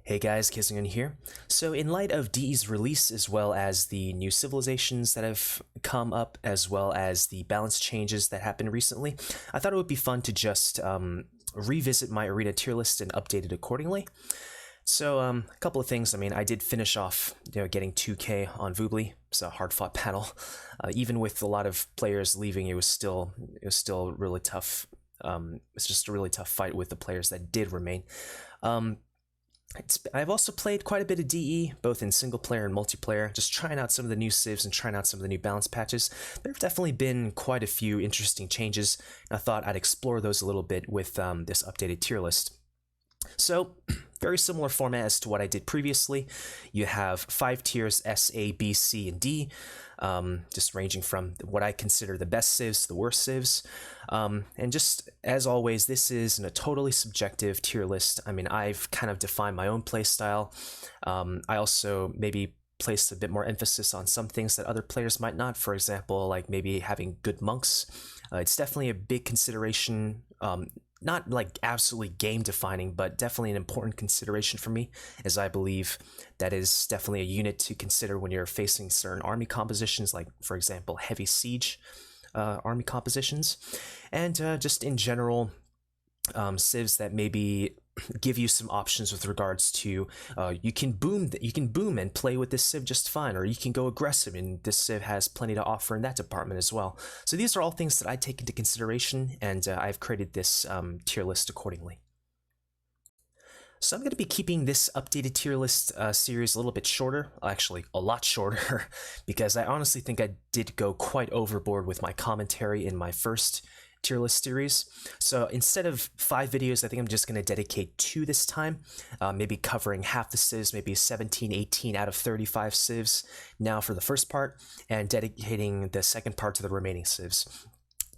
Hey guys, Kissingun here. So in light of DE's release, as well as the new civilizations that have come up, as well as the balance changes that happened recently, I thought it would be fun to just revisit my arena tier list and update it accordingly. So a couple of things. I mean, I did finish off, getting 2K on Voobly. It's a hard-fought battle. Even with a lot of players leaving, it was still really tough. It's just a really tough fight with the players that did remain. I've also played quite a bit of DE, both in single player and multiplayer, just trying out some of the new civs and trying out some of the new balance patches. There have definitely been quite a few interesting changes, and I thought I'd explore those a little bit with this updated tier list. So, very similar format as to what I did previously. You have 5 tiers, S, A, B, C, and D, just ranging from what I consider the best civs to the worst civs. And just, as always, this is a totally subjective tier list. I mean, I've kind of defined my own playstyle. I also maybe placed a bit more emphasis on some things that other players might not. For example, like maybe having good monks. It's definitely a big consideration. Not like absolutely game defining, but definitely an important consideration for me, as I believe that is definitely a unit to consider when you're facing certain army compositions, like, for example, heavy siege army compositions, and just in general, civs that maybe give you some options with regards to you can boom and play with this civ just fine, or you can go aggressive, and this civ has plenty to offer in that department as well. So these are all things that I take into consideration, and I've created this tier list accordingly. So I'm going to be keeping this updated tier list series a little bit shorter, actually a lot shorter, because I honestly think I did go quite overboard with my commentary in my first tier list series. So instead of 5 videos, I think I'm just going to dedicate 2 this time, maybe covering half the civs, maybe 17, 18 out of 35 civs now for the first part, and dedicating the second part to the remaining civs.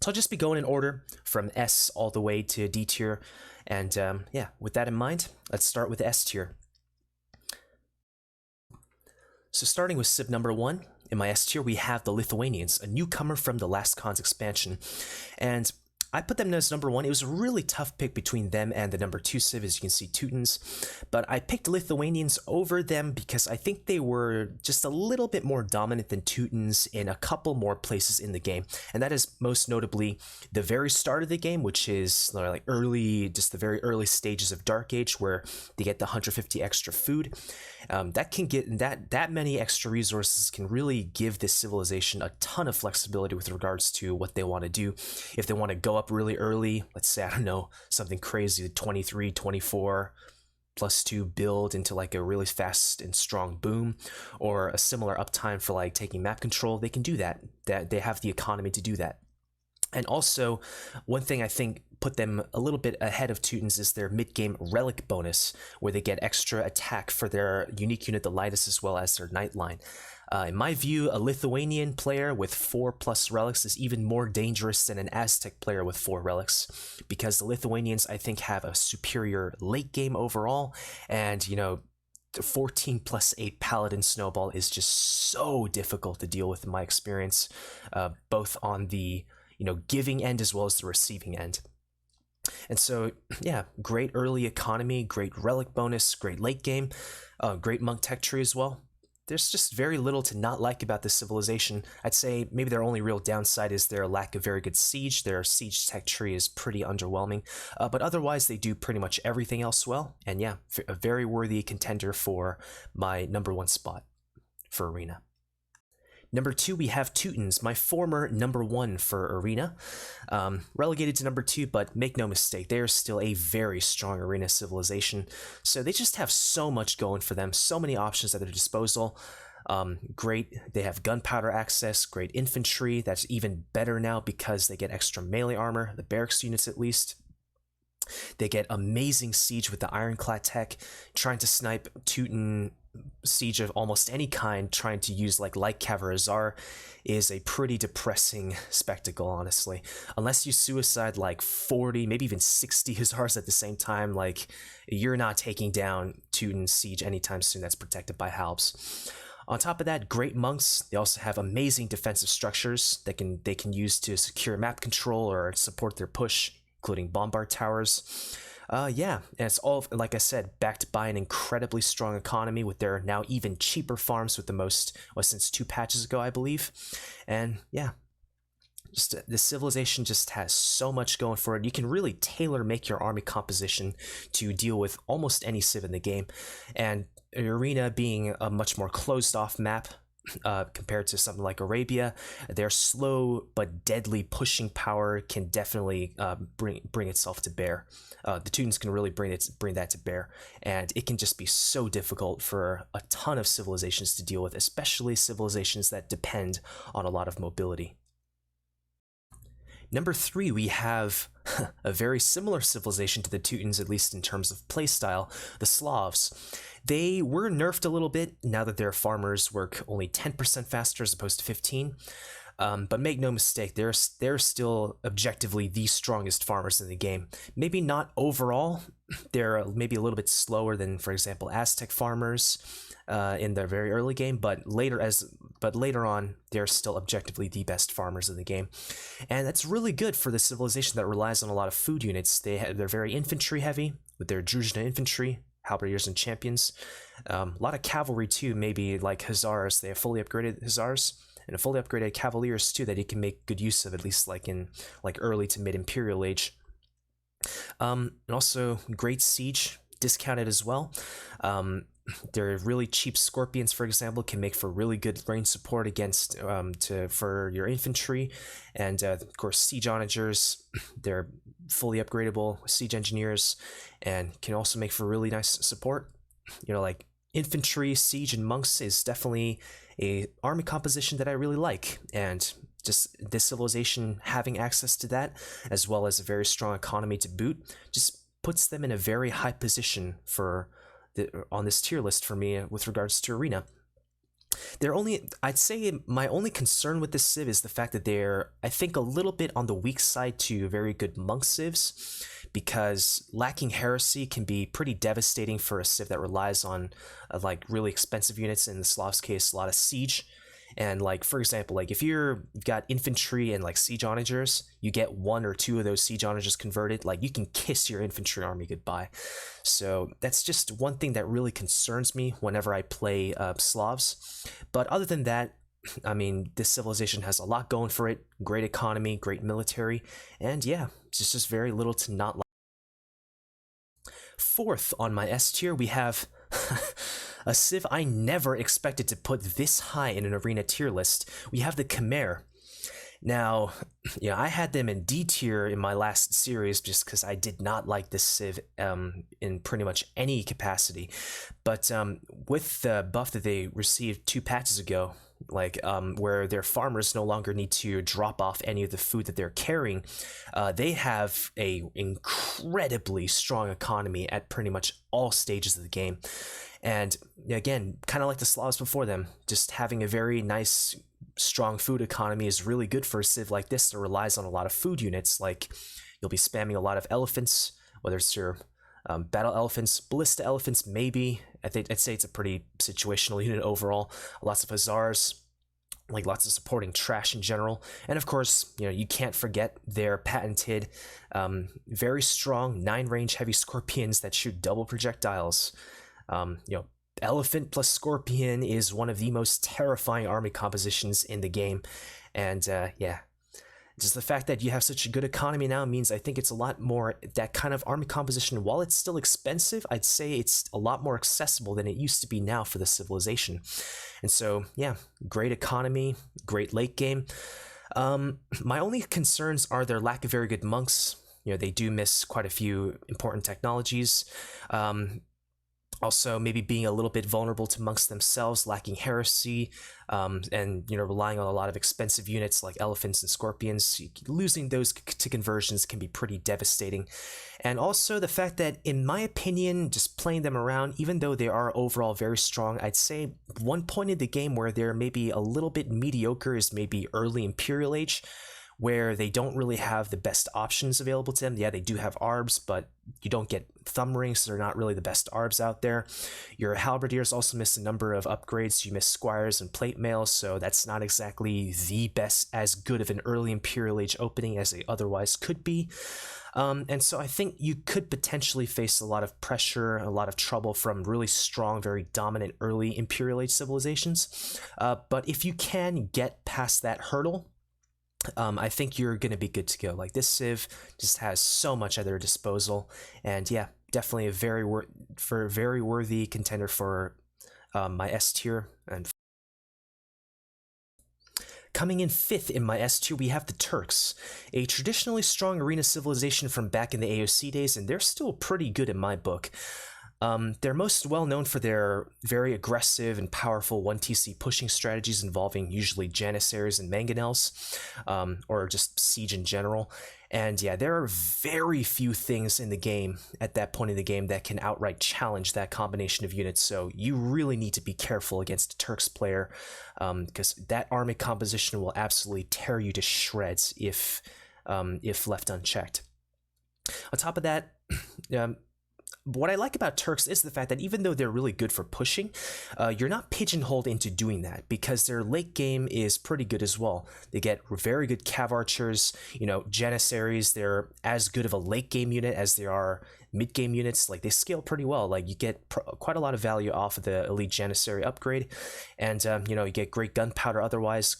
So I'll just be going in order from S all the way to D tier, and yeah, with that in mind, let's start with S tier. So starting with civ number 1, in my S tier, we have the Lithuanians, a newcomer from the Last Khans expansion, and I put them as number 1. It was a really tough pick between them and the number 2 civ, as you can see, Teutons, but I picked Lithuanians over them because I think they were just a little bit more dominant than Teutons in a couple more places in the game, and that is most notably the very start of the game, which is like just the very early stages of Dark Age, where they get the 150 extra food. That can get that many extra resources can really give this civilization a ton of flexibility with regards to what they want to do. If they want to go up really early, let's say, I don't know, something crazy, 23, 24 +2 build into like a really fast and strong boom, or a similar uptime for like taking map control, they can do that. They have the economy to do that. And also, one thing I think put them a little bit ahead of Teutons is their mid-game relic bonus, where they get extra attack for their unique unit, the Lightus, as well as their Nightline. In my view, a Lithuanian player with 4+ relics is even more dangerous than an Aztec player with 4 relics, because the Lithuanians, I think, have a superior late game overall, and, the 14+8 Paladin Snowball is just so difficult to deal with in my experience, both on the giving end as well as the receiving end. And so, yeah, great early economy, great relic bonus, great late game, great monk tech tree as well. There's just very little to not like about this civilization. I'd say maybe their only real downside is their lack of very good siege. Their siege tech tree is pretty underwhelming, but otherwise they do pretty much everything else well. And yeah, a very worthy contender for my number 1 spot for Arena. Number 2, we have Teutons, my former number 1 for Arena. Relegated to number 2, but make no mistake, they are still a very strong Arena civilization. So they just have so much going for them, so many options at their disposal. They have gunpowder access, great infantry, that's even better now because they get extra melee armor, the barracks units at least. They get amazing siege with the ironclad tech, trying to snipe Teuton siege of almost any kind, trying to use like light Kavarazar is a pretty depressing spectacle, honestly. Unless you suicide like 40, maybe even 60 Hussars at the same time, like, you're not taking down Teuton siege anytime soon that's protected by halbs. On top of that, great monks. They also have amazing defensive structures that they can use to secure map control or support their push, including bombard towers. Yeah, and it's all, like I said, backed by an incredibly strong economy with their now even cheaper farms with the most, well, since 2 patches ago, I believe. And yeah, just the civilization just has so much going for it. You can really tailor make your army composition to deal with almost any civ in the game. And Arena being a much more closed off map, compared to something like Arabia, their slow but deadly pushing power can definitely bring itself to bear. The Teutons can really bring that to bear, and it can just be so difficult for a ton of civilizations to deal with, especially civilizations that depend on a lot of mobility. Number 3, we have a very similar civilization to the Teutons, at least in terms of playstyle, the Slavs. They were nerfed a little bit now that their farmers work only 10% faster as opposed to 15. But make no mistake, they're still objectively the strongest farmers in the game. Maybe not overall. They're maybe a little bit slower than, for example, Aztec farmers in the very early game, but later on, they're still objectively the best farmers in the game, and that's really good for the civilization that relies on a lot of food units. They're very infantry heavy with their Druzhna infantry, halberdiers and champions. A lot of cavalry too, maybe like Hussars. They have fully upgraded Hussars and fully upgraded Cavaliers too that he can make good use of, at least like in early to mid Imperial Age. And also great siege, discounted as well. Their really cheap scorpions, for example, can make for really good range support against for your infantry, and of course siege onagers. They're fully upgradable siege engineers, and can also make for really nice support. Like infantry, siege, and monks is definitely a army composition that I really like, and just this civilization having access to that, as well as a very strong economy to boot, just puts them in a very high position on this tier list for me with regards to Arena. I'd say my only concern with this civ is the fact that they're, I think, a little bit on the weak side to very good monk civs, because lacking heresy can be pretty devastating for a civ that relies on like really expensive units. In the Slavs case, a lot of siege. And like, for example, like if you've got infantry and like siege onagers, you get 1 or 2 of those siege onagers converted, like you can kiss your infantry army goodbye. So that's just one thing that really concerns me whenever I play Slavs. But other than that, I mean, this civilization has a lot going for it. Great economy, great military, and yeah, just very little to not like. Fourth on my S tier, we have a civ I never expected to put this high in an Arena tier list. We have the Khmer. Now, I had them in D tier in my last series just because I did not like this civ in pretty much any capacity. But with the buff that they received 2 patches ago, like where their farmers no longer need to drop off any of the food that they're carrying, they have a incredibly strong economy at pretty much all stages of the game. And again, kind of like the Slavs before them, just having a very nice, strong food economy is really good for a civ like this that relies on a lot of food units. Like, you'll be spamming a lot of elephants, whether it's your battle elephants, ballista elephants, maybe. I'd say it's a pretty situational unit overall. Lots of Hussars, like lots of supporting trash in general. And of course, you can't forget their patented, very strong 9-range heavy scorpions that shoot double projectiles. Elephant plus scorpion is one of the most terrifying army compositions in the game, and yeah, just the fact that you have such a good economy now means I think it's a lot more that kind of army composition. While it's still expensive, I'd say it's a lot more accessible than it used to be now for the civilization. And so yeah, great economy, great late game. My only concerns are their lack of very good monks. They do miss quite a few important technologies. Also, maybe being a little bit vulnerable to monks themselves, lacking heresy, and relying on a lot of expensive units like elephants and scorpions. Losing those to conversions can be pretty devastating. And also the fact that, in my opinion, just playing them around, even though they are overall very strong, I'd say one point in the game where they're maybe a little bit mediocre is maybe early Imperial Age, where they don't really have the best options available to them. Yeah, they do have arbs, but you don't get thumb rings, so they're not really the best arbs out there. Your halberdiers also miss a number of upgrades. You miss squires and plate mail, so that's not exactly the best, as good of an early Imperial Age opening as they otherwise could be. And so I think you could potentially face a lot of pressure, a lot of trouble from really strong, very dominant early Imperial Age civilizations. But if you can get past that hurdle, I think you're going to be good to go. Like, this civ just has so much at their disposal, and yeah, definitely a very worthy contender for my S tier. And coming in 5th in my S tier, we have the Turks, a traditionally strong arena civilization from back in the AOC days, and they're still pretty good in my book. They're most well known for their very aggressive and powerful 1TC pushing strategies involving usually Janissaries and Mangonels, or just siege in general. And yeah, there are very few things in the game at that point in the game that can outright challenge that combination of units, so you really need to be careful against a Turks player, because that army composition will absolutely tear you to shreds if left unchecked. On top of that, what I like about Turks is the fact that even though they're really good for pushing, you're not pigeonholed into doing that, because their late game is pretty good as well. They get very good cav archers, Janissaries. They're as good of a late game unit as they are mid game units. Like, they scale pretty well. Like, you get quite a lot of value off of the elite Janissary upgrade, and you get great gunpowder otherwise.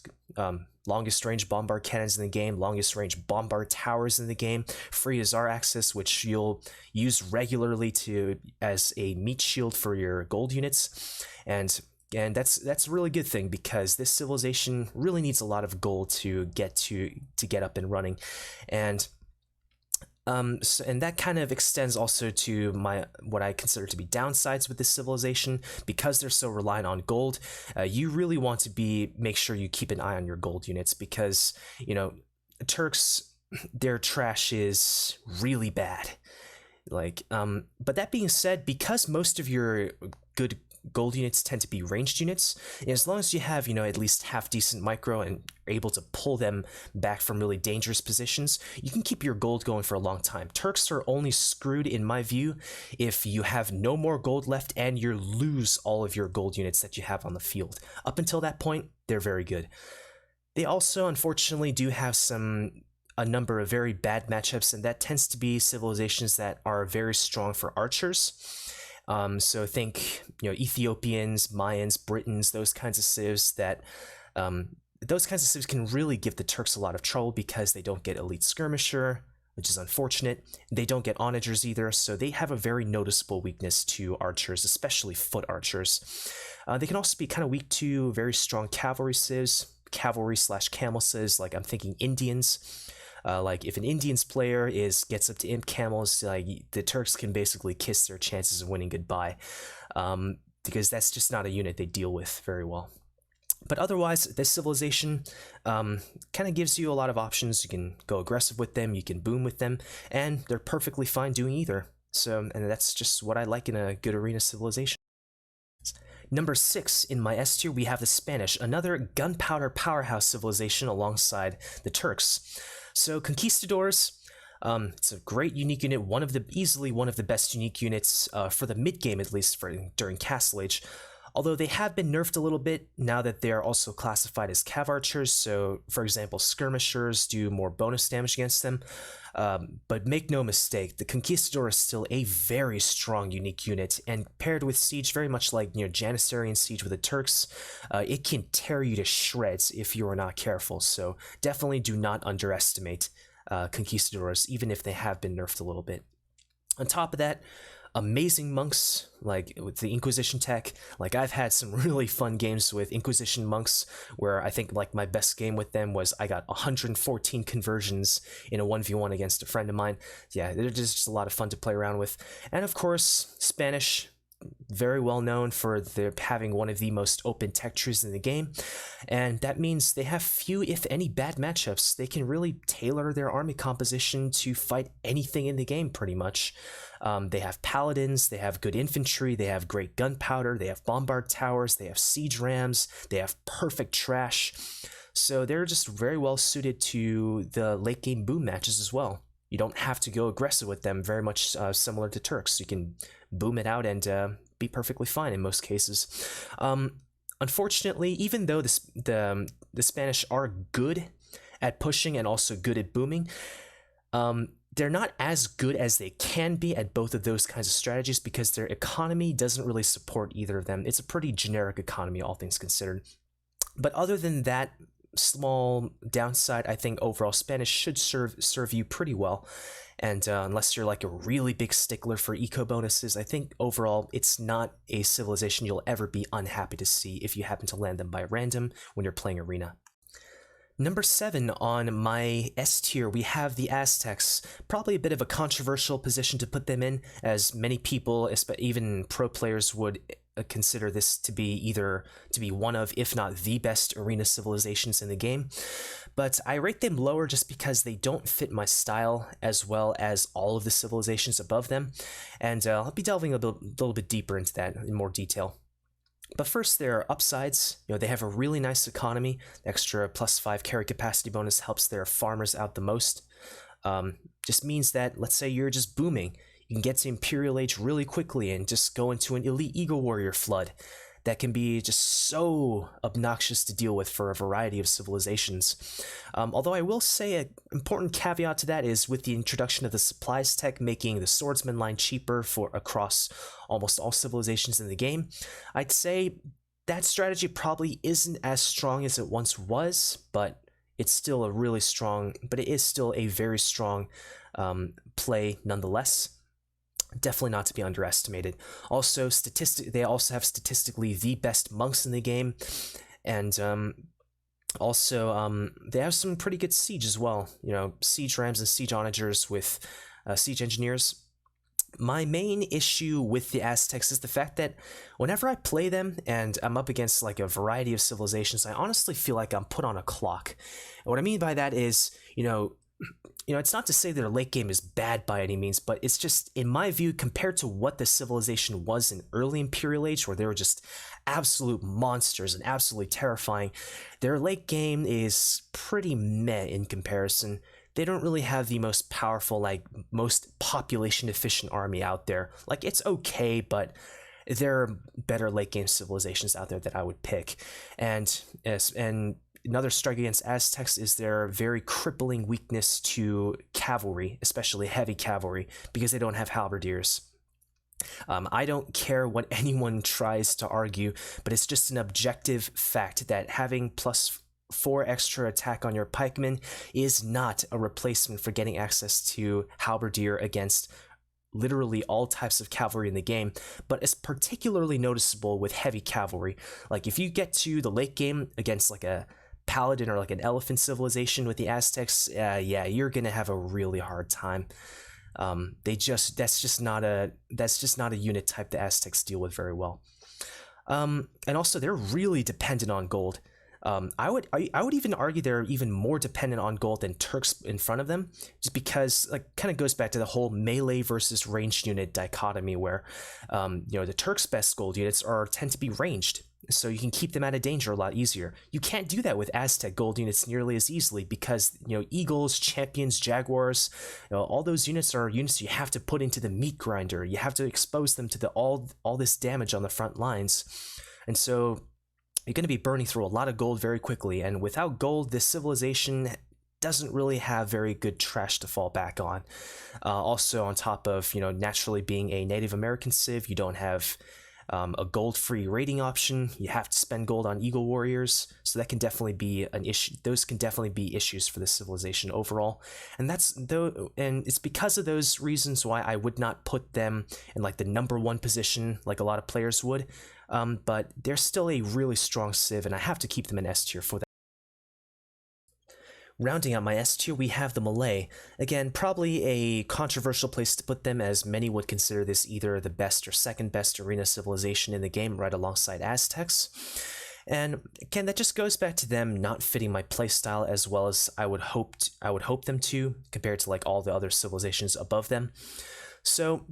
Longest range bombard cannons in the game, longest range bombard towers in the game, free Azar access, which you'll use regularly as a meat shield for your gold units, and that's a really good thing, because this civilization really needs a lot of gold to get up and running, and that kind of extends also to what I consider to be downsides with this civilization. Because they're so reliant on gold, you really want to make sure you keep an eye on your gold units, because Turks, their trash is really bad. Like, but that being said, because most of your good gold units tend to be ranged units, as long as you have at least half decent micro and are able to pull them back from really dangerous positions, you can keep your gold going for a long time. Turks are only screwed, in my view, if you have no more gold left and you lose all of your gold units that you have on the field. Up until that point, they're very good. They also, unfortunately, do have a number of very bad matchups, and that tends to be civilizations that are very strong for archers. So think, Ethiopians, Mayans, Britons, those kinds of civs can really give the Turks a lot of trouble, because they don't get elite skirmisher, which is unfortunate. They don't get onagers either, so they have a very noticeable weakness to archers, especially foot archers. They can also be kind of weak to very strong cavalry civs, cavalry/camel civs, like I'm thinking Indians. Like, if an Indians player gets up to imp camels, like, the Turks can basically kiss their chances of winning goodbye, because that's just not a unit they deal with very well. But otherwise, this civilization kind of gives you a lot of options. You can go aggressive with them, you can boom with them, and they're perfectly fine doing either. So, and that's just what I like in a good arena civilization. Number 6 in my S tier, we have the Spanish, another gunpowder powerhouse civilization alongside the Turks. So Conquistadors, it's a great unique unit, easily one of the best unique units for the mid game, at least during Castle Age. Although they have been nerfed a little bit now that they are also classified as cav archers. So, for example, skirmishers do more bonus damage against them. But make no mistake, the Conquistador is still a very strong unique unit, and paired with siege, very much like Janissary and siege with the Turks, it can tear you to shreds if you are not careful. So definitely do not underestimate Conquistadors, even if they have been nerfed a little bit. On top of that, amazing monks, like with the Inquisition tech. Like, I've had some really fun games with Inquisition monks, where I think like my best game with them was I got 114 conversions in a 1v1 against a friend of mine. Yeah, they're just a lot of fun to play around with. And of course, Spanish, very well known for their having one of the most open tech trees in the game, and that means they have few, if any, bad matchups. They can really tailor their army composition to fight anything in the game, pretty much. They have paladins, they have good infantry, they have great gunpowder, they have bombard towers, they have siege rams, they have perfect trash. So they're just very well suited to the late game boom matches as well. You don't have to go aggressive with them, very much similar to Turks. You can boom it out and be perfectly fine in most cases. Unfortunately, even though the Spanish are good at pushing and also good at booming, they're not as good as they can be at both of those kinds of strategies because their economy doesn't really support either of them. It's a pretty generic economy, all things considered. But other than that small downside, I think overall Spanish should serve you pretty well. And unless you're like a really big stickler for eco bonuses, I think overall it's not a civilization you'll ever be unhappy to see if you happen to land them by random when you're playing Arena. Number 7 on my S tier, we have the Aztecs. Probably a bit of a controversial position to put them in, as many people, even pro players, would consider this to be one of, if not the best arena civilizations in the game. But I rate them lower just because they don't fit my style as well as all of the civilizations above them, and I'll be delving a little bit deeper into that in more detail. But first, there are upsides. They have a really nice economy. The extra +5 carry capacity bonus helps their farmers out the most. Just means that, let's say you're just booming, you can get to Imperial Age really quickly and just go into an elite Eagle Warrior flood that can be just so obnoxious to deal with for a variety of civilizations. Although I will say an important caveat to that is with the introduction of the supplies tech making the swordsman line cheaper for across almost all civilizations in the game, I'd say that strategy probably isn't as strong as it once was, but it's still a really strong, but it is still a very strong play nonetheless. Definitely not to be underestimated. Also, they also have statistically the best monks in the game, and also they have some pretty good siege as well. Siege rams and siege onagers with siege engineers. My main issue with the Aztecs is the fact that whenever I play them and I'm up against like a variety of civilizations, I honestly feel like I'm put on a clock. And what I mean by that is, it's not to say their late game is bad by any means, but it's just, in my view, compared to what the civilization was in early Imperial Age, where they were just absolute monsters and absolutely terrifying, their late game is pretty meh in comparison. They don't really have the most powerful, most population-efficient army out there. It's okay, but there are better late-game civilizations out there that I would pick. And another strike against Aztecs is their very crippling weakness to cavalry, especially heavy cavalry, because they don't have halberdiers. I don't care what anyone tries to argue, but it's just an objective fact that having +4 extra attack on your pikemen is not a replacement for getting access to halberdier against literally all types of cavalry in the game, but it's particularly noticeable with heavy cavalry. If you get to the late game against a paladin or an elephant civilization with the Aztecs, you're gonna have a really hard time. That's just not a unit type the Aztecs deal with very well. And also they're really dependent on gold. I would even argue they're even more dependent on gold than Turks in front of them, just because kind of goes back to the whole melee versus ranged unit dichotomy, where the Turks' best gold units tend to be ranged, so you can keep them out of danger a lot easier. You can't do that with Aztec gold units nearly as easily because Eagles, Champions, Jaguars, all those units are units you have to put into the meat grinder. You have to expose them to all this damage on the front lines, and so you're going to be burning through a lot of gold very quickly, and without gold, this civilization doesn't really have very good trash to fall back on. Also, on top of, naturally being a Native American civ, you don't have a gold-free raiding option. You have to spend gold on Eagle Warriors, so that can definitely be an issue. Those can definitely be issues for the civilization overall, and it's because of those reasons why I would not put them in the number 1 position like a lot of players would. But they're still a really strong civ, and I have to keep them in S tier for that. Rounding out my S tier, we have the Malay. Again, probably a controversial place to put them, as many would consider this either the best or second best arena civilization in the game, right alongside Aztecs. And again, that just goes back to them not fitting my playstyle as well as I would hope them to, compared to like all the other civilizations above them. So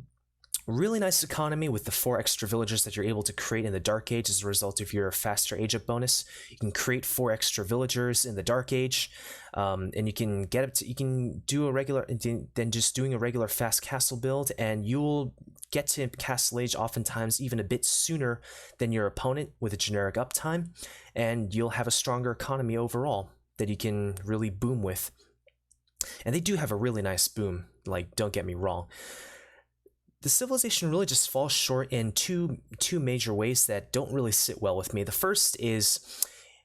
really nice economy with the 4 extra villagers that you're able to create in the Dark Age as a result of your faster age up bonus. You can create 4 extra villagers in the Dark Age, and you can get up to, you can do a regular, then just doing a regular fast castle build, and you'll get to Castle Age oftentimes even a bit sooner than your opponent with a generic uptime, and you'll have a stronger economy overall that you can really boom with. And they do have a really nice boom, like, don't get me wrong. The civilization really just falls short in two major ways that don't really sit well with me. The first is,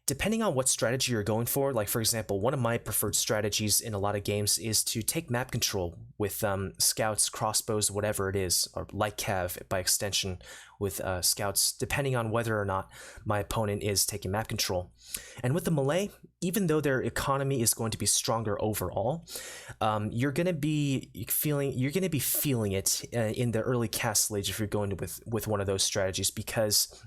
depending on what strategy you're going for, like for example, one of my preferred strategies in a lot of games is to take map control with scouts, crossbows, whatever it is, or light cav by extension with scouts, depending on whether or not my opponent is taking map control. And with the Malay, even though their economy is going to be stronger overall, you're gonna be feeling it in the early Castle Age if you're going with one of those strategies, because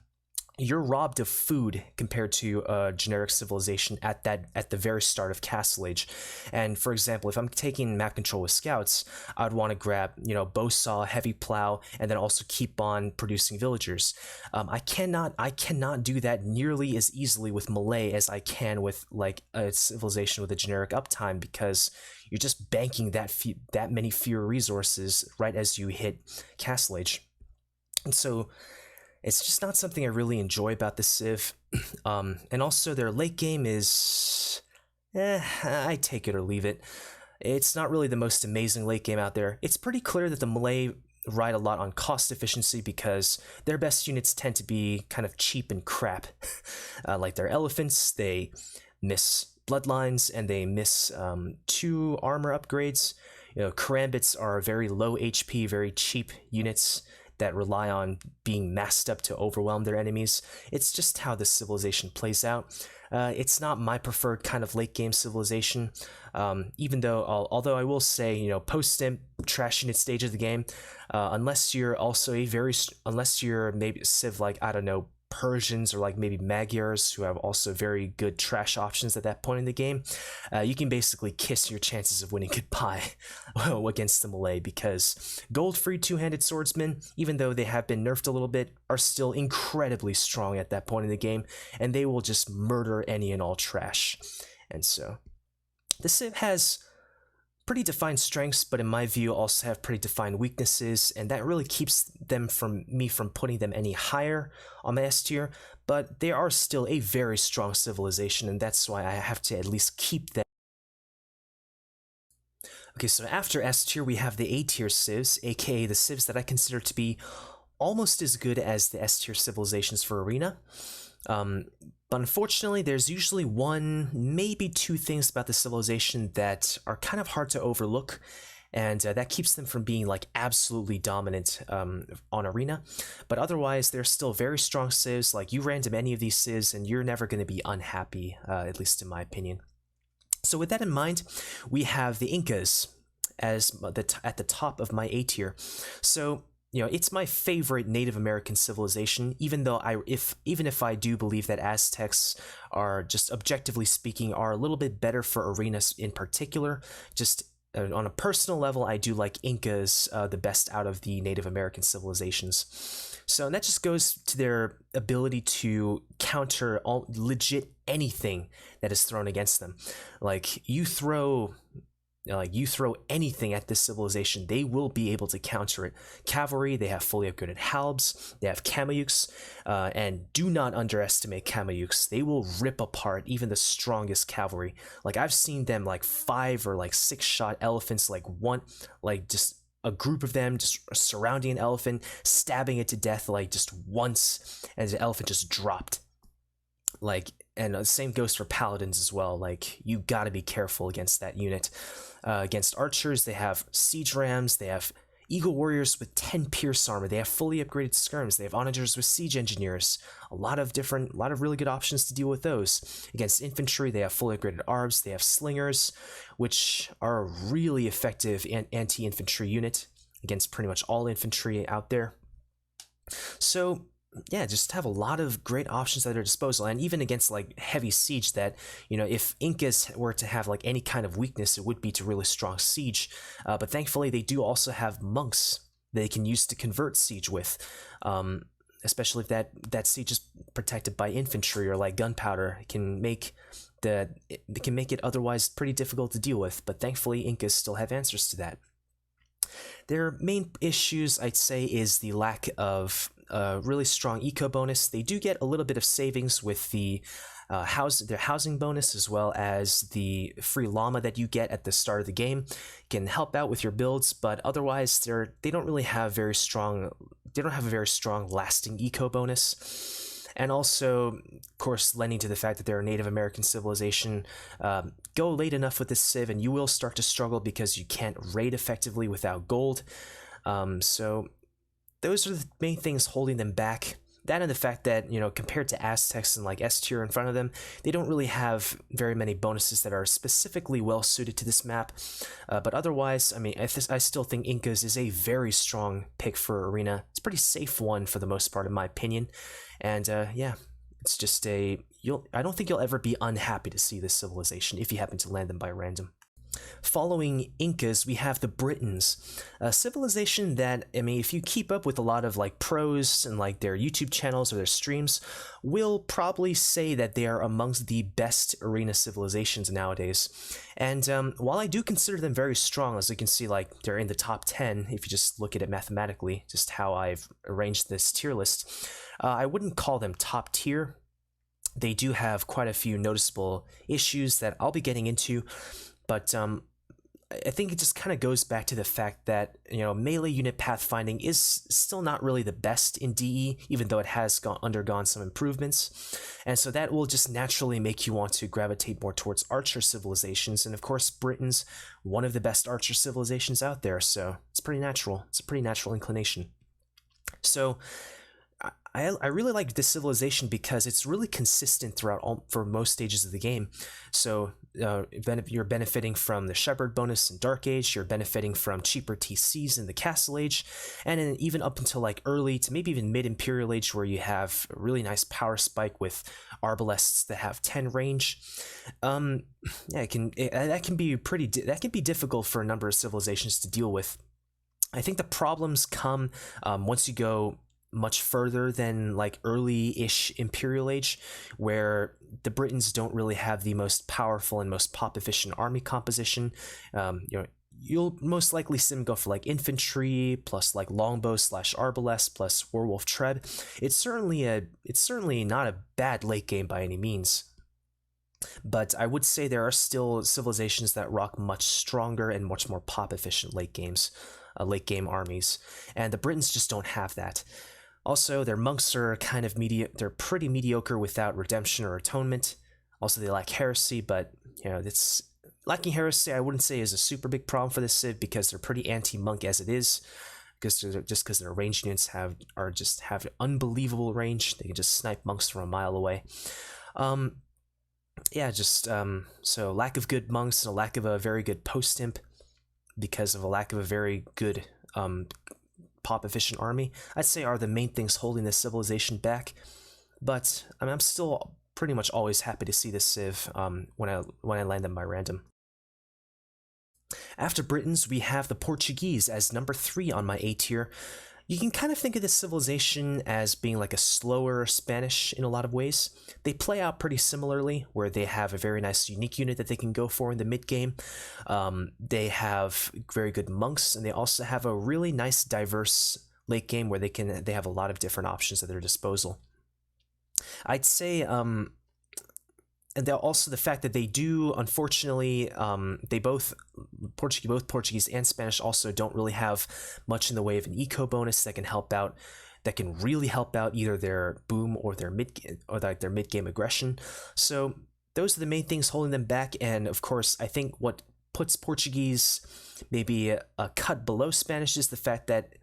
you're robbed of food compared to a generic civilization at the very start of Castle Age. And for example, if I'm taking map control with scouts, I'd want to grab, you know, bow saw, heavy plow, and then also keep on producing villagers. I cannot do that nearly as easily with Malay as I can with like a civilization with a generic uptime, because you're just banking that many fewer resources right as you hit Castle Age. And so it's just not something I really enjoy about the Civ. And also their late game is, I take it or leave it. It's not really the most amazing late game out there. It's pretty clear that the Malay ride a lot on cost efficiency because their best units tend to be kind of cheap and crap. Like their elephants, they miss bloodlines and they miss 2 armor upgrades. You know, karambits are very low HP, very cheap units that rely on being masked up to overwhelm their enemies. It's just how this civilization plays out. It's not my preferred kind of late game civilization, even though, although I will say, you know, post-stimp, trash unit stage of the game, unless you're also unless you're maybe Civ like, I don't know, Persians or like maybe Magyars, who have also very good trash options at that point in the game, you can basically kiss your chances of winning goodbye against the Malay, because gold-free two-handed swordsmen, even though they have been nerfed a little bit, are still incredibly strong at that point in the game, and they will just murder any and all trash. And so the Civ has pretty defined strengths, but in my view also have pretty defined weaknesses, and that really keeps them from putting them any higher on my S tier. But they are still a very strong civilization, and that's why I have to at least keep them. Okay, so after S tier we have the A tier civs, aka the civs that I consider to be almost as good as the S tier civilizations for Arena. But unfortunately, there's usually 1, maybe 2 things about the civilization that are kind of hard to overlook, and that keeps them from being like absolutely dominant on Arena. But otherwise, they're still very strong civs. Like, you random any of these civs and you're never going to be unhappy, at least in my opinion. So with that in mind, we have the Incas as at the top of my A tier. So, you know, it's my favorite Native American civilization, even though even if I do believe that Aztecs are, just objectively speaking, are a little bit better for arenas in particular. Just on a personal level, I do like Incas the best out of the Native American civilizations. So that just goes to their ability to counter legit anything that is thrown against them. Like, you throw anything at this civilization, they will be able to counter it. Cavalry, they have fully upgraded halbs, they have Kameyuks, and do not underestimate Kameyuks. They will rip apart even the strongest cavalry. Like, I've seen them like 5 or like 6 shot elephants, just a group of them just surrounding an elephant, stabbing it to death like just once, and the elephant just dropped. Like, and the same goes for paladins as well. Like, you gotta be careful against that unit. Against archers, they have siege rams, they have Eagle Warriors with 10 Pierce Armor. They have fully upgraded skirms. They have Onagers with Siege Engineers. A lot of really good options to deal with those. Against infantry, they have fully upgraded Arbs. They have Slingers, which are a really effective anti-infantry unit against pretty much all infantry out there. So yeah, just have a lot of great options at their disposal, and even against like heavy siege that, you know, if Incas were to have like any kind of weakness, it would be to really strong siege, but thankfully they do also have monks they can use to convert siege with, especially if that siege is protected by infantry or like gunpowder. It can make it otherwise pretty difficult to deal with, but thankfully Incas still have answers to that. Their main issues, I'd say, is the lack of really strong eco bonus. They do get a little bit of savings with their housing bonus, as well as the free llama that you get at the start of the game can help out with your builds, but otherwise they don't really have very strong. They don't have a very strong lasting eco bonus. And also, of course, lending to the fact that they're a Native American civilization, go late enough with this civ and you will start to struggle because you can't raid effectively without gold. So those are the main things holding them back. That and the fact that, you know, compared to Aztecs and like S tier in front of them, they don't really have very many bonuses that are specifically well suited to this map. But otherwise, I mean, I still think Incas is a very strong pick for Arena. It's a pretty safe one for the most part, in my opinion. And yeah, it's just I don't think you'll ever be unhappy to see this civilization if you happen to land them by random. Following Incas, we have the Britons, a civilization that, I mean, if you keep up with a lot of like pros and like their YouTube channels or their streams, will probably say that they are amongst the best arena civilizations nowadays. And while I do consider them very strong, as you can see, like they're in the top 10 if you just look at it mathematically, just how I've arranged this tier list, I wouldn't call them top tier. They do have quite a few noticeable issues that I'll be getting into. But I think it just kind of goes back to the fact that, you know, melee unit pathfinding is still not really the best in DE, even though it has undergone some improvements. And so that will just naturally make you want to gravitate more towards archer civilizations. And of course, Britain's one of the best archer civilizations out there, so it's pretty natural. It's a pretty natural inclination. So I really like this civilization because it's really consistent throughout for most stages of the game. So you're benefiting from the Shepherd bonus in Dark Age, you're benefiting from cheaper TCs in the Castle Age, and then even up until like early to maybe even mid-Imperial Age, where you have a really nice power spike with Arbalests that have 10 range. Yeah, that can be difficult for a number of civilizations to deal with. I think the problems come once you go much further than like early-ish Imperial Age, where the Britons don't really have the most powerful and most pop-efficient army composition. You know, you'll most likely see them go for like infantry plus like longbow / arbalest plus werewolf tread. It's certainly not a bad late game by any means. But I would say there are still civilizations that rock much stronger and much more pop-efficient late game armies, and the Britons just don't have that. Also, their monks are kind of they're pretty mediocre without redemption or atonement. Also, they lack heresy, but you know, lacking heresy I wouldn't say is a super big problem for this civ, because they're pretty anti-monk as it is, because their ranged units have unbelievable range. They can just snipe monks from a mile away. Yeah, so lack of good monks and a lack of a very good post-imp, because of a lack of a very good pop-efficient army, I'd say are the main things holding this civilization back. But I mean, I'm still pretty much always happy to see this civ when I land them by random. After Britons, we have the Portuguese as number 3 on my A tier. You can kind of think of this civilization as being like a slower Spanish in a lot of ways. They play out pretty similarly, where they have a very nice unique unit that they can go for in the mid-game. They have very good monks, and they also have a really nice diverse late game where they have a lot of different options at their disposal. I'd say and also the fact that they do, unfortunately, both Portuguese and Spanish also don't really have much in the way of an eco bonus that can really help out either their boom or their mid-game aggression. So those are the main things holding them back. And of course, I think what puts Portuguese maybe a cut below Spanish is the fact that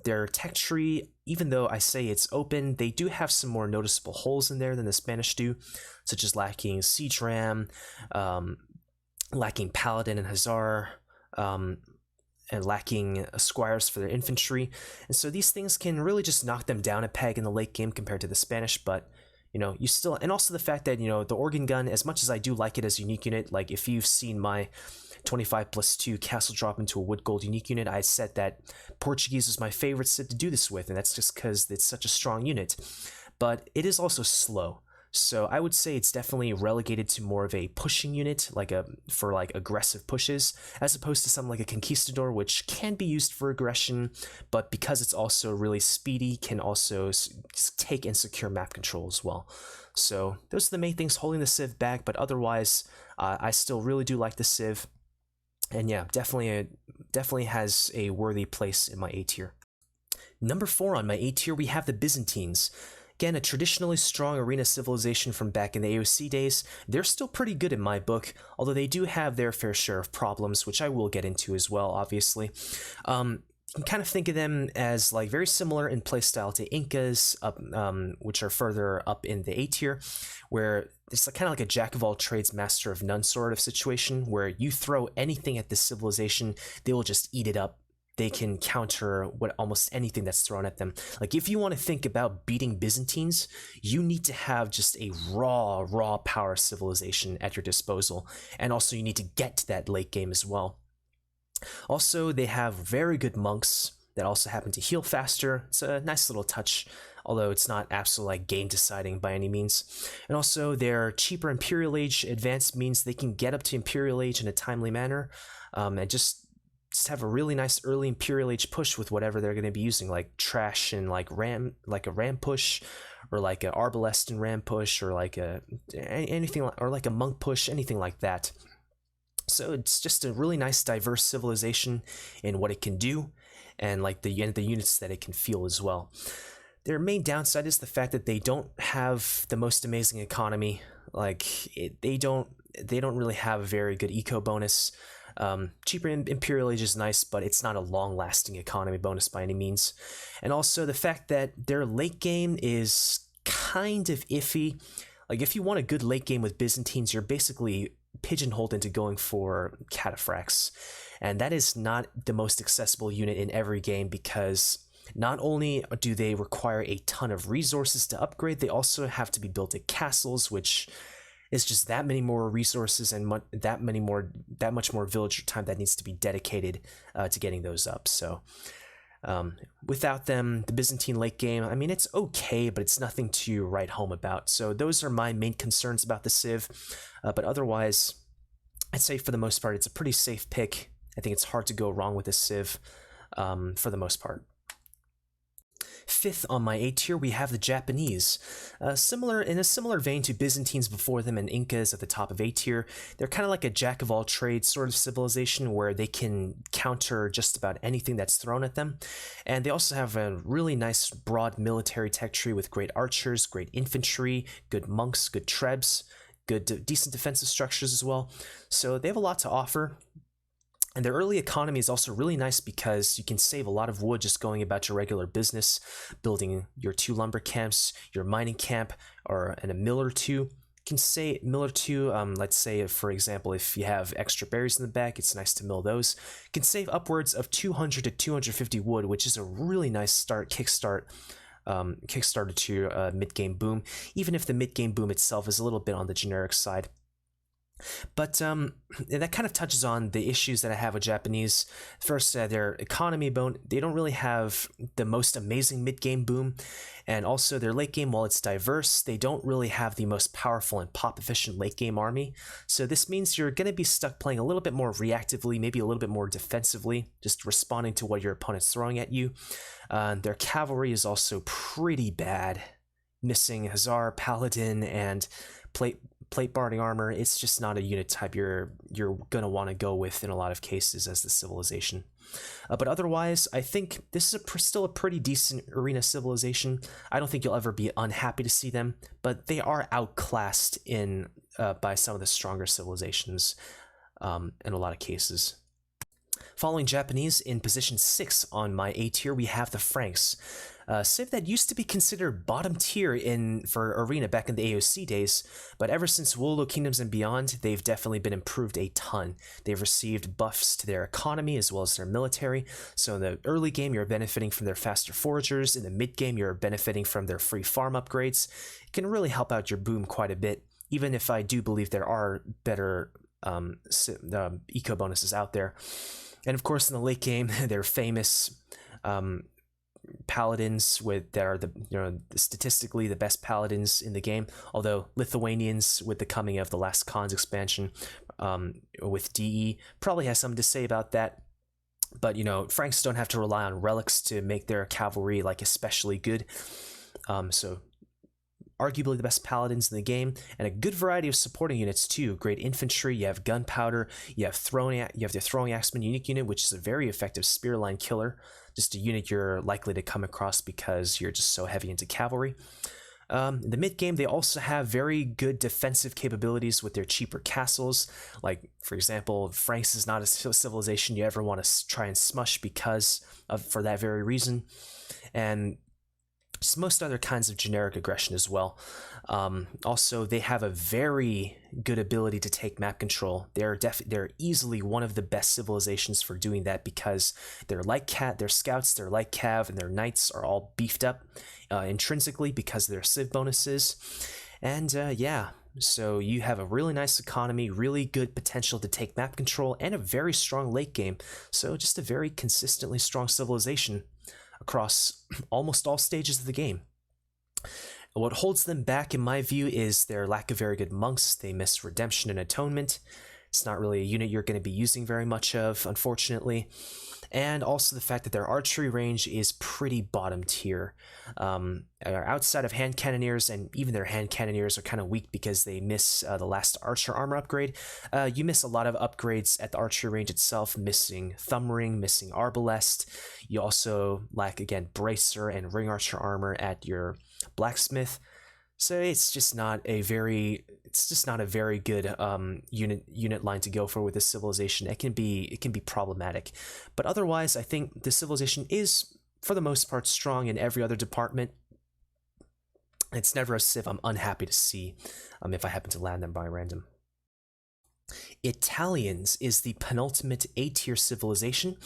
their tech tree, even though I say it's open, they do have some more noticeable holes in there than the Spanish do, such as lacking siege ram, lacking paladin and hussar, and lacking squires for their infantry. And so these things can really just knock them down a peg in the late game compared to the Spanish, but you still, and also the fact that, the organ gun, as much as I do like it as a unique unit, like if you've seen my 25+2 castle drop into a wood gold unique unit, I said that Portuguese was my favorite civ to do this with, and that's just because it's such a strong unit. But it is also slow. So I would say it's definitely relegated to more of a pushing unit, for aggressive pushes, as opposed to something like a conquistador, which can be used for aggression, but because it's also really speedy, can also take and secure map control as well. So those are the main things holding the civ back, but otherwise, I still really do like the civ, and yeah, definitely has a worthy place in my A tier. Number 4 on my A tier, we have the Byzantines. Again, a traditionally strong arena civilization from back in the AOC days. They're still pretty good in my book, although they do have their fair share of problems, which I will get into as well, obviously. You can kind of think of them as very similar in playstyle to Incas, which are further up in the A tier, where it's kind of like a jack of all trades, master of none sort of situation, where you throw anything at this civilization, they will just eat it up. They can counter almost anything that's thrown at them. If you want to think about beating Byzantines, you need to have just a raw power civilization at your disposal, and also you need to get to that late game as well. Also, they have very good monks that also happen to heal faster. It's a nice little touch, although it's not absolutely game deciding by any means. And also, their cheaper Imperial Age advance means they can get up to Imperial Age in a timely manner, and just have a really nice early Imperial Age push with whatever they're going to be using, like trash and a ram push, or like a arbalest and ram push, or anything, or like a monk push, anything like that. So it's just a really nice diverse civilization in what it can do, and the units that it can field as well. Their main downside is the fact that they don't have the most amazing economy. They don't really have a very good eco bonus. Cheaper Imperial Age is nice, but it's not a long-lasting economy bonus by any means. And also the fact that their late game is kind of iffy. If you want a good late game with Byzantines, you're basically pigeonholed into going for cataphracts, and that is not the most accessible unit in every game, because not only do they require a ton of resources to upgrade, they also have to be built at castles, which is just that many more resources and that much more villager time that needs to be dedicated to getting those up. So without them, the Byzantine late game, I mean, it's okay, but it's nothing to write home about. So those are my main concerns about the civ, but otherwise, I'd say for the most part, it's a pretty safe pick. I think it's hard to go wrong with this civ for the most part. 5th on my A tier, we have the Japanese. In a similar vein to Byzantines before them and Incas at the top of A tier, they're kind of like a jack of all trades sort of civilization where they can counter just about anything that's thrown at them. And they also have a really nice broad military tech tree with great archers, great infantry, good monks, good trebs, decent defensive structures as well. So they have a lot to offer. And their early economy is also really nice because you can save a lot of wood just going about your regular business, building your 2 lumber camps, your mining camp, and a mill or 2. You can say mill or 2, let's say, for example, if you have extra berries in the back, it's nice to mill those. You can save upwards of 200 to 250 wood, which is a really nice kickstart to your mid-game boom, even if the mid-game boom itself is a little bit on the generic side. But that kind of touches on the issues that I have with Japanese. First, their economy they don't really have the most amazing mid-game boom, and also their late game, while it's diverse, they don't really have the most powerful and pop-efficient late-game army. So this means you're going to be stuck playing a little bit more reactively, maybe a little bit more defensively, just responding to what your opponent's throwing at you. Their cavalry is also pretty bad, missing Hussar, Paladin, and plate barding armor. It's just not a unit type you're gonna want to go with in a lot of cases as the civilization. But otherwise, I think this is still a pretty decent arena civilization. I don't think you'll ever be unhappy to see them, but they are outclassed by some of the stronger civilizations in a lot of cases. Following Japanese, in position 6 on my A tier, we have the Franks. A civ that used to be considered bottom tier for Arena back in the AOC days, but ever since Wolo Kingdoms and beyond, they've definitely been improved a ton. They've received buffs to their economy as well as their military, so in the early game you're benefiting from their faster foragers, in the mid game you're benefiting from their free farm upgrades. It can really help out your boom quite a bit, even if I do believe there are better eco bonuses out there. And of course in the late game, they're famous paladins that are statistically the best paladins in the game, although Lithuanians with the coming of the Last Khans expansion with DE probably has something to say about that. But Franks don't have to rely on relics to make their cavalry especially good, so arguably the best paladins in the game, and a good variety of supporting units too. Great infantry, you have gunpowder, you have the throwing axeman unique unit, which is a very effective spear line killer, just a unit you're likely to come across because you're just so heavy into cavalry. In the mid game, they also have very good defensive capabilities with their cheaper castles. Like, for example, Franks is not a civilization you ever want to try and smush for that very reason, and just most other kinds of generic aggression as well. Also, they have a very good ability to take map control. They're easily one of the best civilizations for doing that because their scouts, their light cav, and their knights are all beefed up intrinsically because of their civ bonuses. And so you have a really nice economy, really good potential to take map control, and a very strong late game. So just a very consistently strong civilization across almost all stages of the game. What holds them back, in my view, is their lack of very good monks. They miss Redemption and Atonement. It's not really a unit you're going to be using very much of, unfortunately. And also the fact that their archery range is pretty bottom tier. Outside of hand cannoneers, and even their hand cannoneers are kind of weak because they miss the last archer armor upgrade. You miss a lot of upgrades at the archery range itself, missing thumb ring, missing arbalest. You also lack, again, bracer and ring archer armor at your blacksmith. So it's just not a very good unit line to go for with this civilization. It can be problematic, but otherwise, I think this civilization is, for the most part, strong in every other department. It's never a civ I'm unhappy to see if I happen to land them by random. Italians is the penultimate A-tier civilization,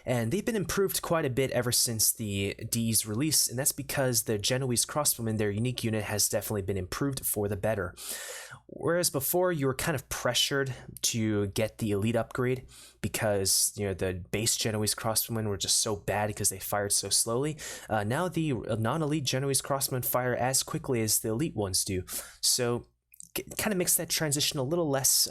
and they've been improved quite a bit ever since the DE's release, and that's because the Genoese crossbowmen, their unique unit, has definitely been improved for the better. Whereas before you were kind of pressured to get the elite upgrade because the base Genoese crossbowmen were just so bad because they fired so slowly. Now the non-elite Genoese crossbowmen fire as quickly as the elite ones do, so it kind of makes that transition a little less,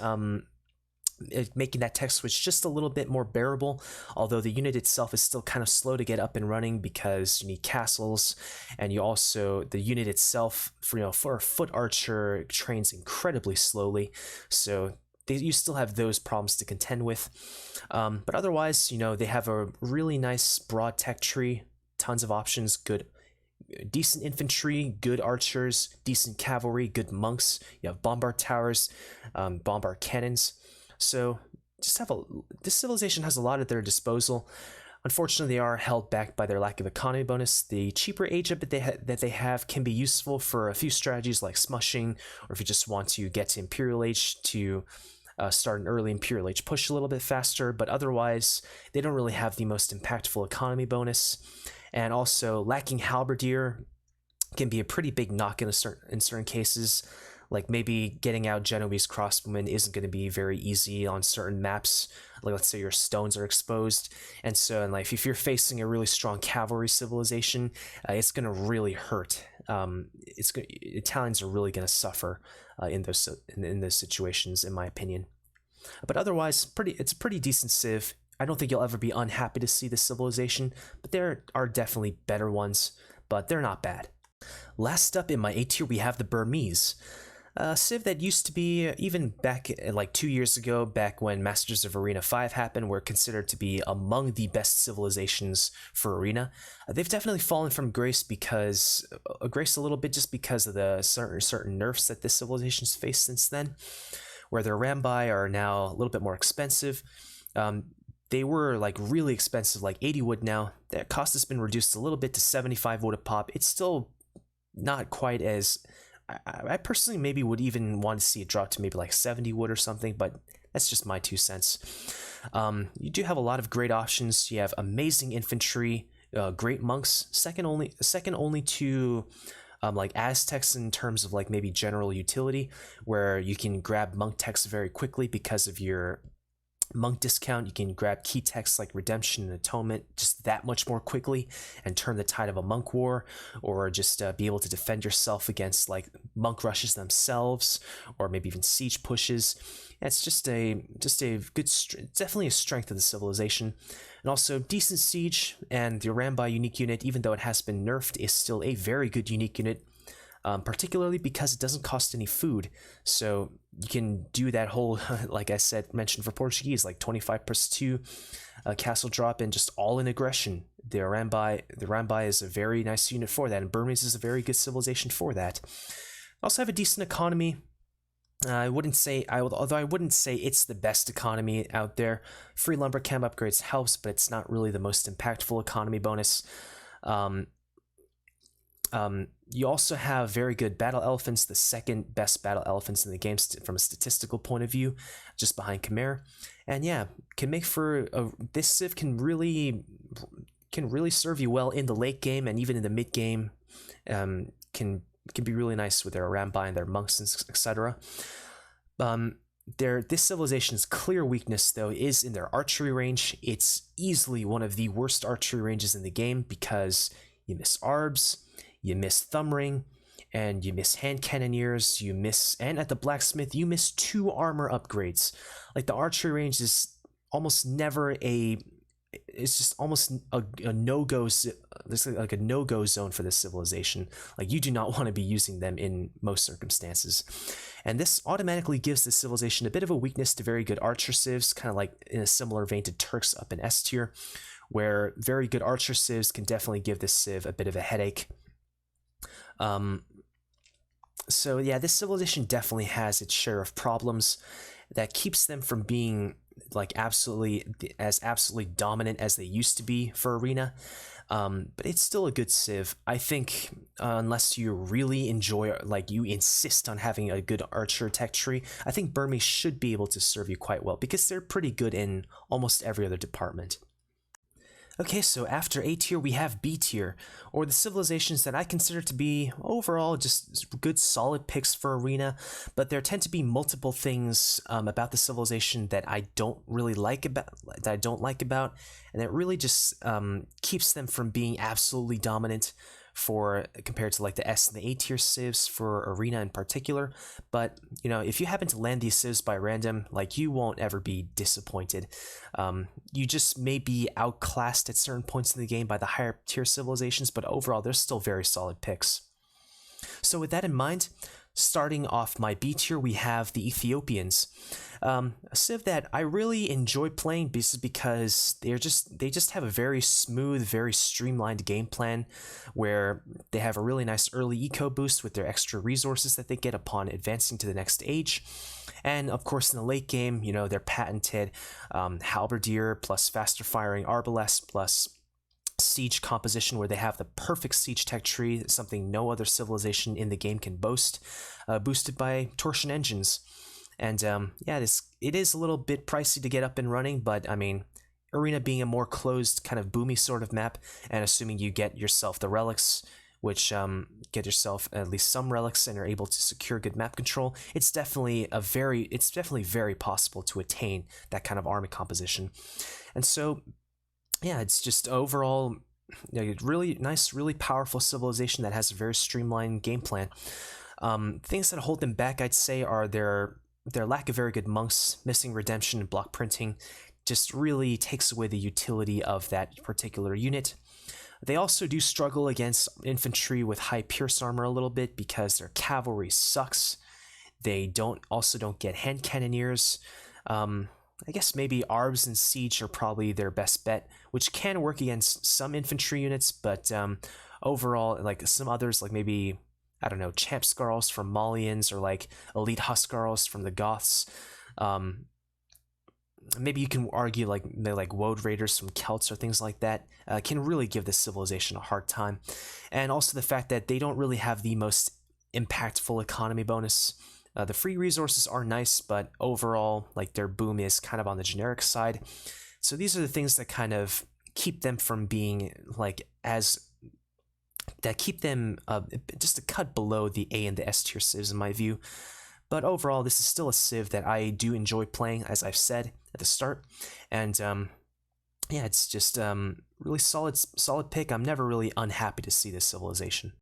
making that tech switch just a little bit more bearable, although the unit itself is still kind of slow to get up and running because you need castles, and the unit itself, for a foot archer, trains incredibly slowly, so you still have those problems to contend with. But otherwise, they have a really nice broad tech tree, tons of options, decent infantry, good archers, decent cavalry, good monks. You have bombard towers, bombard cannons. So this civilization has a lot at their disposal. Unfortunately, they are held back by their lack of economy bonus. The cheaper age up that they have can be useful for a few strategies like smushing, or if you just want to get to Imperial Age to start an early Imperial Age push a little bit faster, but otherwise they don't really have the most impactful economy bonus. And also, lacking Halberdier can be a pretty big knock in certain cases. Like maybe getting out Genoese crossbowmen isn't going to be very easy on certain maps. Like let's say your stones are exposed, and so if you're facing a really strong cavalry civilization, it's going to really hurt. Italians are really going to suffer in those situations, in my opinion. But otherwise, it's a pretty decent civ. I don't think you'll ever be unhappy to see this civilization, but there are definitely better ones, but they're not bad. Last up in my A tier, we have the Burmese. A civ that used to be, even back 2 years ago, back when Masters of Arena 5 happened, were considered to be among the best civilizations for Arena. They've definitely fallen from grace a little bit just because of the certain nerfs that this civilization's faced since then, where their Rambai are now a little bit more expensive. they were like really expensive, like 80 wood now. Their cost has been reduced a little bit to 75 wood a pop. It's still not quite as... I personally maybe would even want to see it drop to maybe like 70 wood or something, but that's just my 2 cents. You do have a lot of great options. You have amazing infantry, great monks, second only to like Aztecs in terms of like maybe general utility, where you can grab monk texts very quickly because of your monk discount. You can grab key texts like redemption and atonement just that much more quickly and turn the tide of a monk war, or just be able to defend yourself against like monk rushes themselves, or maybe even siege pushes. It's just a good, definitely a strength of the civilization. And also decent siege, and the Rambai unique unit, even though it has been nerfed, is still a very good unique unit. Particularly because it doesn't cost any food, so you can do that whole, like I said, mentioned for Portuguese, like 25+2 castle drop and just all in aggression. The Rambai is a very nice unit for that, and Burmese is a very good civilization for that. Also have a decent economy. Although I wouldn't say it's the best economy out there. Free lumber camp upgrades helps, but it's not really the most impactful economy bonus. You also have very good battle elephants, the second best battle elephants in the game from a statistical point of view, just behind Khmer. And yeah, can make for this civ can really serve you well in the late game, and even in the mid game. Can be really nice with their Rambai and their monks, etc. This civilization's clear weakness, though, is in their archery range. It's easily one of the worst archery ranges in the game because you miss arbs, you miss thumb ring, and you miss hand cannoneers, and at the blacksmith, you miss 2 armor upgrades. Like, the archery range is almost never it's just almost a no-go, like a no-go zone for this civilization. Like, you do not want to be using them in most circumstances. And this automatically gives this civilization a bit of a weakness to very good archer civs, kind of like in a similar vein to Turks up in S tier, where very good archer civs can definitely give this civ a bit of a headache. So yeah, this civilization definitely has its share of problems that keeps them from being like absolutely dominant as they used to be for Arena. But it's still a good civ. I think unless you really enjoy, like you insist on having a good archer tech tree, I think Burmese should be able to serve you quite well because they're pretty good in almost every other department. Okay, so after A tier, we have B tier, or the civilizations that I consider to be overall just good, solid picks for Arena, but there tend to be multiple things about the civilization that I don't like about, and that really just keeps them from being absolutely dominant compared to like the S and the A tier civs for Arena in particular. But you know, if you happen to land these civs by random, like, you won't ever be disappointed. You just may be outclassed at certain points in the game by the higher tier civilizations, but overall they're still very solid picks. So with that in mind, starting off my B tier, we have the Ethiopians. A civ that I really enjoy playing because they just have a very smooth, very streamlined game plan, where they have a really nice early eco boost with their extra resources that they get upon advancing to the next age. And of course, in the late game, you know, their patented halberdier plus faster firing arbalest plus siege composition, where they have the perfect siege tech tree, something no other civilization in the game can boast, boosted by torsion engines. And yeah, it is a little bit pricey to get up and running, but I mean, Arena being a more closed kind of boomy sort of map, and assuming you get yourself the relics, which get yourself at least some relics and are able to secure good map control, it's definitely very possible to attain that kind of army composition. And so yeah, it's just overall, you know, really nice, really powerful civilization that has a very streamlined game plan. Things that hold them back, I'd say, are their lack of very good monks. Missing redemption and block printing just really takes away the utility of that particular unit. They also do struggle against infantry with high pierce armor a little bit because their cavalry sucks. They also don't get hand cannoneers. I guess maybe Arbs and Siege are probably their best bet, which can work against some infantry units, but overall, like some others, like maybe, I don't know, Champ Skarls from Malayans, or like Elite Huskarls from the Goths, maybe you can argue like they're like woad raiders from Celts or things like that, can really give this civilization a hard time. And also the fact that they don't really have the most impactful economy bonus. The free resources are nice, but overall, like their boom is kind of on the generic side. So these are the things that kind of keep them from being like that keep them just a cut below the A and the S tier civs in my view. But overall, this is still a civ that I do enjoy playing, as I've said at the start. And yeah, it's just really solid pick. I'm never really unhappy to see this civilization.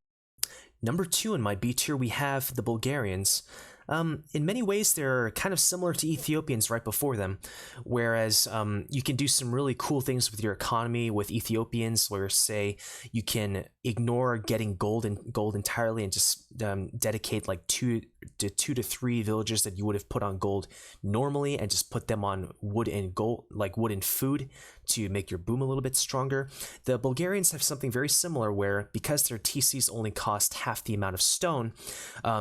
Number 2 in my B tier, we have the Bulgarians. In many ways, they're kind of similar to Ethiopians right before them, whereas you can do some really cool things with your economy with Ethiopians, where say you can ignore getting gold entirely and just dedicate like two to three villages that you would have put on gold normally, and just put them on wood and gold, like wood and food, to make your boom a little bit stronger. The Bulgarians have something very similar where, because their TCs only cost half the amount of stone,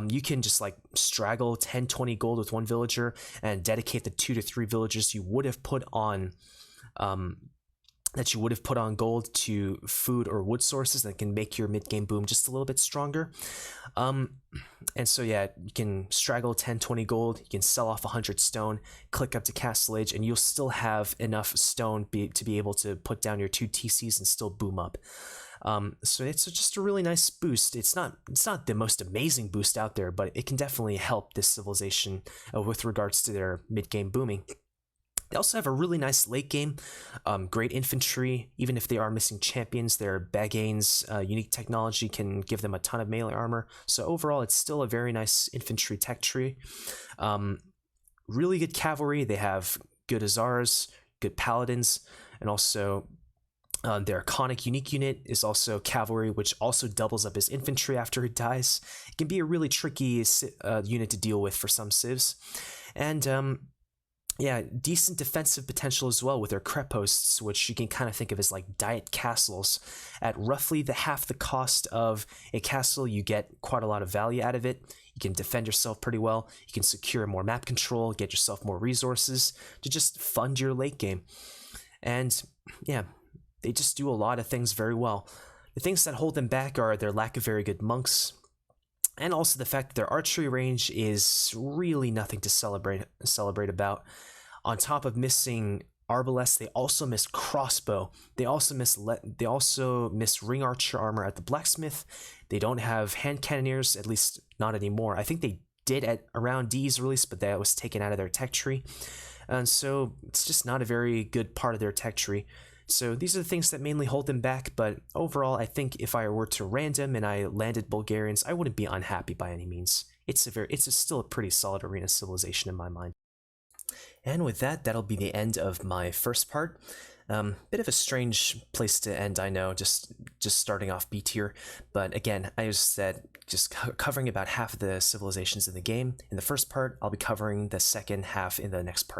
you can just like straggle 10-20 gold with one villager and dedicate the 2 to 3 villagers you would have put on gold to food or wood sources that can make your mid-game boom just a little bit stronger. And so yeah, you can straggle 10-20 gold, you can sell off 100 stone, click up to Castle Age, and you'll still have enough stone to be able to put down your 2 TCs and still boom up. So it's just a really nice boost. It's not the most amazing boost out there, but it can definitely help this civilization with regards to their mid-game booming. They also have a really nice late game, great infantry. Even if they are missing champions, their Bagane's unique technology can give them a ton of melee armor. So overall, it's still a very nice infantry tech tree. Really good cavalry. They have good Azars, good paladins, and also their iconic unique unit is also cavalry, which also doubles up as infantry after it dies. It can be a really tricky unit to deal with for some civs. And yeah, decent defensive potential as well with their creposts, which you can kind of think of as like diet castles. At roughly half the cost of a castle, you get quite a lot of value out of it. You can defend yourself pretty well. You can secure more map control, get yourself more resources to just fund your late game. And yeah, they just do a lot of things very well. The things that hold them back are their lack of very good monks, and also the fact that their archery range is really nothing to celebrate about. On top of missing arbalest, they also miss crossbow. They also miss ring archer armor at the blacksmith. They don't have hand cannoneers, at least not anymore. I think they did at around D's release, but that was taken out of their tech tree. And so it's just not a very good part of their tech tree. So these are the things that mainly hold them back, but overall, I think if I were to random and I landed Bulgarians, I wouldn't be unhappy by any means. It's still a pretty solid arena civilization in my mind. And with that, that'll be the end of my first part. Bit of a strange place to end, I know, just starting off B tier, but again, I just said just covering about half of the civilizations in the game. In the first part, I'll be covering the second half in the next part.